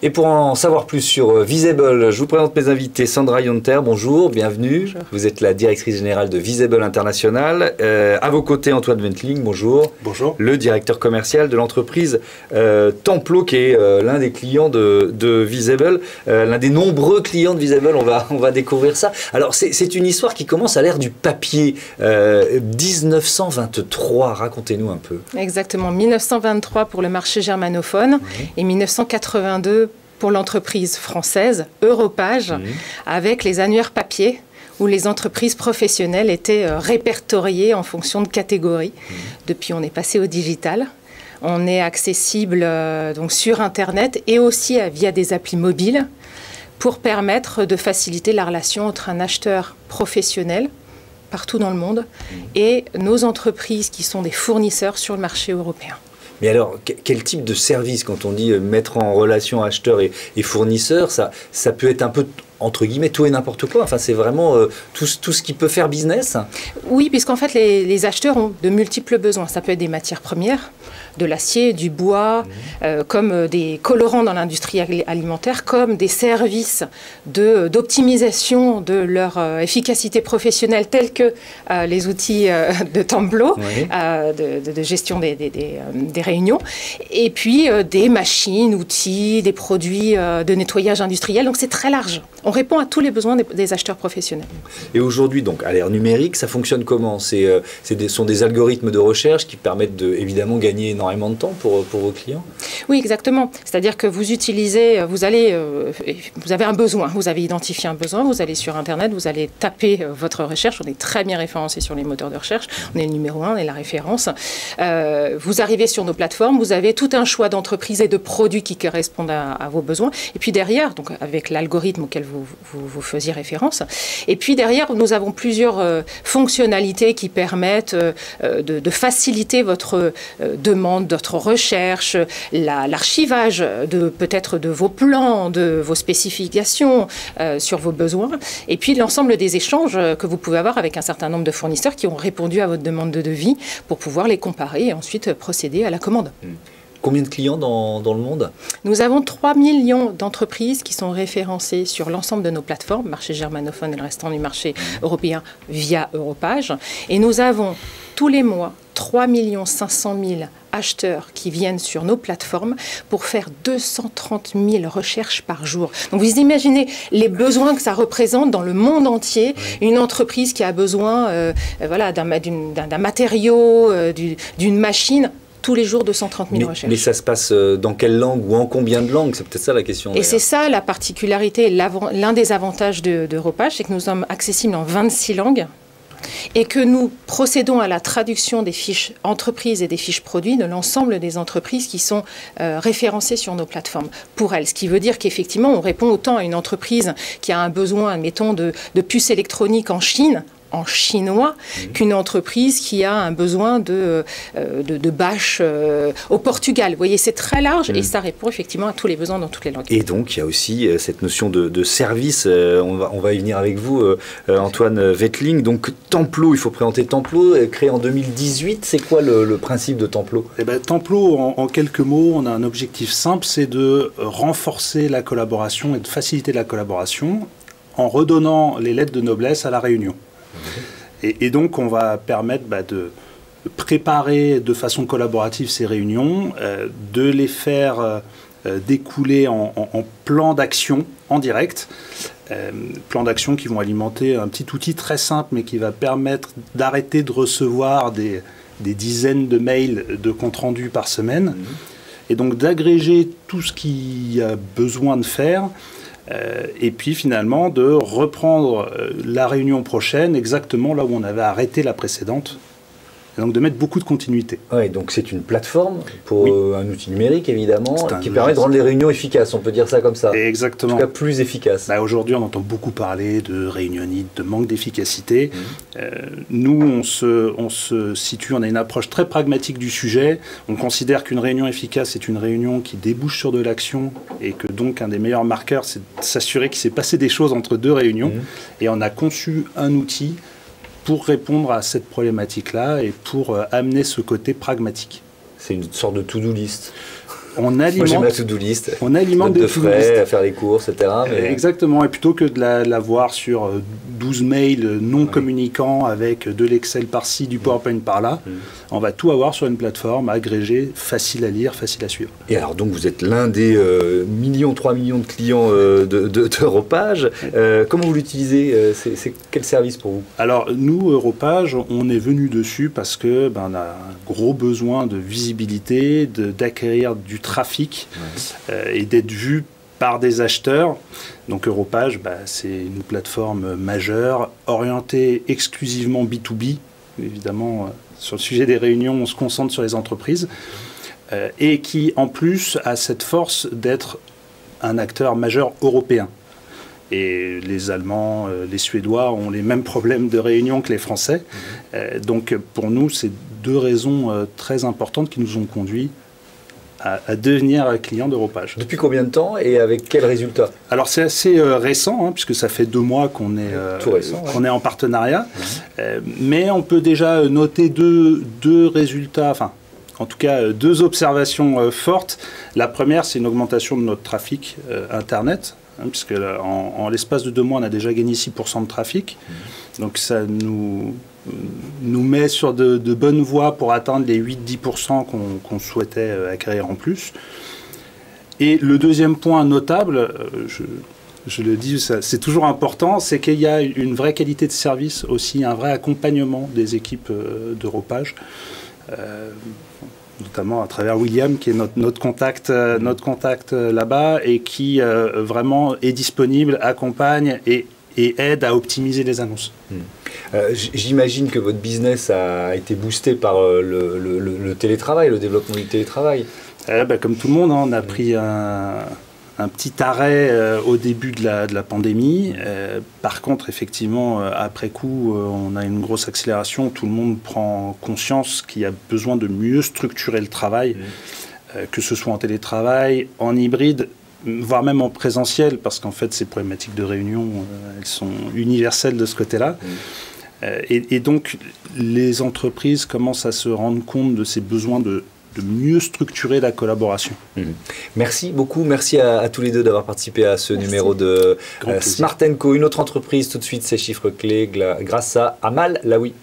Et pour en savoir plus sur Visible, je vous présente mes invités. Sandra Yonter, bonjour, bienvenue. Bonjour. Vous êtes la directrice générale de Visible International. À vos côtés, Antoine Wentling, bonjour. Bonjour. Le directeur commercial de l'entreprise Templo, qui est l'un des clients de Visible, l'un des nombreux clients de Visible. On va découvrir ça. Alors, c'est une histoire qui commence à l'ère du papier. 1923, racontez-nous un peu. Exactement, 1923 pour le marché germanophone et 1982 pour l'entreprise française Europage, avec les annuaires papier, où les entreprises professionnelles étaient répertoriées en fonction de catégories. Depuis, on est passé au digital. On est accessible donc sur Internet et aussi via des applis mobiles pour permettre de faciliter la relation entre un acheteur professionnel partout dans le monde et nos entreprises qui sont des fournisseurs sur le marché européen. Mais alors, quel type de service, quand on dit mettre en relation acheteurs et fournisseurs, ça peut être un peu, entre guillemets, tout et n'importe quoi. Enfin, c'est vraiment tout ce qui peut faire business. Oui, puisqu'en fait, les acheteurs ont de multiples besoins. Ça peut être des matières premières, de l'acier, du bois, comme des colorants dans l'industrie alimentaire, comme des services d'optimisation de leur efficacité professionnelle, tels que les outils de Templo, de gestion des réunions, et puis des machines, outils, des produits de nettoyage industriel. Donc c'est très large. On répond à tous les besoins des acheteurs professionnels. Et aujourd'hui, donc, à l'ère numérique, ça fonctionne comment? Ce sont des algorithmes de recherche qui permettent évidemment gagner énormément de temps pour vos clients? Oui, exactement. C'est-à-dire que vous utilisez, vous avez un besoin, vous avez identifié un besoin, vous allez sur Internet, vous allez taper votre recherche. On est très bien référencé sur les moteurs de recherche. On est le numéro 1, on est la référence. Vous arrivez sur nos plateformes, vous avez tout un choix d'entreprises et de produits qui correspondent à vos besoins. Et puis derrière, donc avec l'algorithme auquel vous faisiez référence, et puis derrière, nous avons plusieurs fonctionnalités qui permettent de faciliter votre demande, votre recherche, l'archivage peut-être de vos plans, de vos spécifications sur vos besoins, et puis l'ensemble des échanges que vous pouvez avoir avec un certain nombre de fournisseurs qui ont répondu à votre demande de devis pour pouvoir les comparer et ensuite procéder à la commande. Combien de clients dans le monde? Nous avons 3 millions d'entreprises qui sont référencées sur l'ensemble de nos plateformes, marché germanophone et le restant du marché européen via Europage. Et nous avons tous les mois 3 500 000 acheteurs qui viennent sur nos plateformes pour faire 230 000 recherches par jour. Donc vous imaginez les besoins que ça représente dans le monde entier, une entreprise qui a besoin d'un matériau, d'une machine. Tous les jours, 230 000 recherches. Mais ça se passe dans quelle langue ou en combien de langues? C'est peut-être ça la question. Et c'est ça la particularité, l'un des avantages d'Europage, c'est que nous sommes accessibles en 26 langues et que nous procédons à la traduction des fiches entreprises et des fiches produits de l'ensemble des entreprises qui sont référencées sur nos plateformes pour elles. Ce qui veut dire qu'effectivement, on répond autant à une entreprise qui a un besoin, admettons, de puces électroniques en Chine, en chinois, qu'une entreprise qui a un besoin de bâches au Portugal. Vous voyez, c'est très large et ça répond effectivement à tous les besoins dans toutes les langues. Et donc, il y a aussi cette notion de service. On va y venir avec vous, Antoine Wentling. Donc, Templo, il faut présenter Templo, créé en 2018. C'est quoi le principe de Templo? Templo, en quelques mots, on a un objectif simple, c'est de renforcer la collaboration et de faciliter la collaboration en redonnant les lettres de noblesse à la réunion. Et donc, on va permettre de préparer de façon collaborative ces réunions, de les faire découler en plans d'action en direct, plans d'action qui vont alimenter un petit outil très simple, mais qui va permettre d'arrêter de recevoir des dizaines de mails de compte rendu par semaine, et donc d'agréger tout ce qu'il y a besoin de faire. Et puis finalement de reprendre la réunion prochaine exactement là où on avait arrêté la précédente. Et donc de mettre beaucoup de continuité. Oui, donc c'est une plateforme pour un outil numérique évidemment qui permet de rendre les réunions efficaces, on peut dire ça comme ça. Exactement. En tout cas plus efficaces. Aujourd'hui on entend beaucoup parler de réunionnite, de manque d'efficacité. Nous on se situe, on a une approche très pragmatique du sujet. On considère qu'une réunion efficace c'est une réunion qui débouche sur de l'action et que donc un des meilleurs marqueurs c'est de s'assurer qu'il s'est passé des choses entre deux réunions. Et on a conçu un outil pour répondre à cette problématique-là et pour amener ce côté pragmatique. C'est une sorte de to-do list. on alimente... Moi, j'aime la to-do list. On alimente des to-do list. À faire les courses, etc. Mais... Exactement. Et plutôt que de la voir sur 12 mails non communicants avec de l'Excel par-ci, du PowerPoint par-là, on va tout avoir sur une plateforme agrégée, facile à lire, facile à suivre. Et alors, donc, vous êtes l'un des 3 millions de clients d'Europage. Comment vous l'utilisez? C'est quel service pour vous? Alors, nous, Europage, on est venu dessus parce que on a un gros besoin de visibilité, d'acquérir du trafic et d'être vu par des acheteurs. Donc Europage, c'est une plateforme majeure, orientée exclusivement B2B. Évidemment, sur le sujet des réunions, on se concentre sur les entreprises. Et qui, en plus, a cette force d'être un acteur majeur européen. Et les Allemands, les Suédois ont les mêmes problèmes de réunion que les Français. Donc pour nous, c'est deux raisons très importantes qui nous ont conduits à devenir client d'Europage. Depuis combien de temps et avec quels résultats? Alors c'est assez récent, puisque ça fait 2 mois qu'on est, qu'on est en partenariat. Mais on peut déjà noter deux résultats, enfin en tout cas 2 observations fortes. La première, c'est une augmentation de notre trafic Internet. Puisque en l'espace de 2 mois, on a déjà gagné 6% de trafic. Donc ça nous met sur de bonnes voies pour atteindre les 8-10% qu'on souhaitait acquérir en plus. Et le deuxième point notable, je le dis, c'est toujours important, c'est qu'il y a une vraie qualité de service aussi, un vrai accompagnement des équipes d'Europage. Notamment à travers William, qui est notre contact là-bas, et qui vraiment est disponible, accompagne et aide à optimiser les annonces. J'imagine que votre business a été boosté par le télétravail, le développement du télétravail. Comme tout le monde, on a pris un petit arrêt au début de la pandémie. Par contre, effectivement, après coup, on a une grosse accélération. Tout le monde prend conscience qu'il y a besoin de mieux structurer le travail, que ce soit en télétravail, en hybride, voire même en présentiel, parce qu'en fait, ces problématiques de réunion, elles sont universelles de ce côté-là. Et donc, les entreprises commencent à se rendre compte de ces besoins de mieux structurer la collaboration. Merci beaucoup, merci à tous les deux d'avoir participé à ce numéro de Smart & Co. Une autre entreprise, tout de suite, ces chiffres clés, grâce à Amal Laoui.